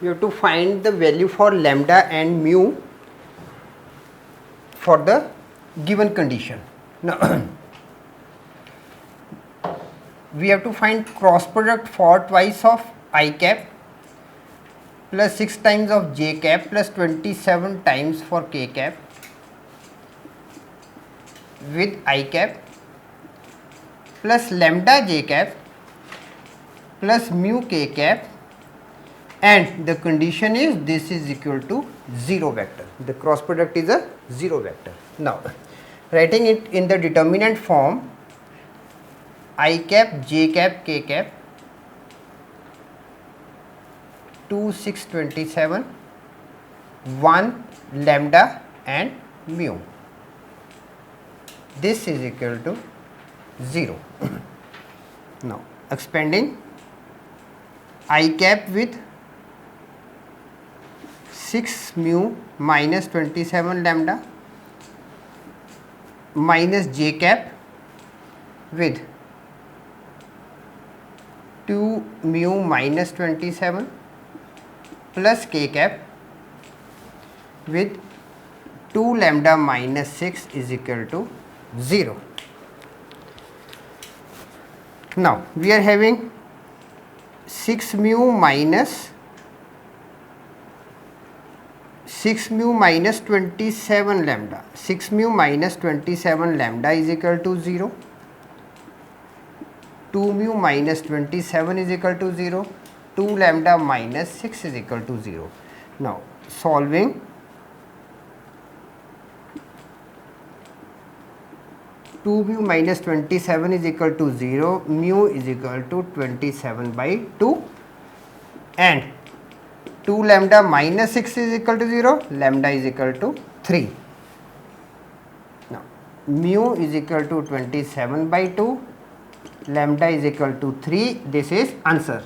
you have to find the value for lambda and mu for the given condition. Now we have to find cross product for twice of I cap plus 6 times of j cap plus 27 times for k cap with I cap plus lambda j cap plus mu k cap, and the condition is this is equal to 0 vector. The cross product is a 0 vector. Now writing it in the determinant form, I cap, j cap, k cap 2, 6, 27, 1 lambda and mu. This is equal to 0. Now expanding I cap with 6 mu minus 27 lambda minus j cap with 2 mu minus 27 plus k cap with 2 lambda minus 6 is equal to 0. Now we are having 6 mu minus 27 lambda. 6 mu minus 27 lambda is equal to 0. 2 mu minus 27 is equal to 0. 2 lambda minus 6 is equal to 0. Now solving, 2 mu minus 27 is equal to 0, mu is equal to 27 by 2, and 2 lambda minus 6 is equal to 0, lambda is equal to 3. Now mu is equal to 27 by 2, lambda is equal to 3. This is answer.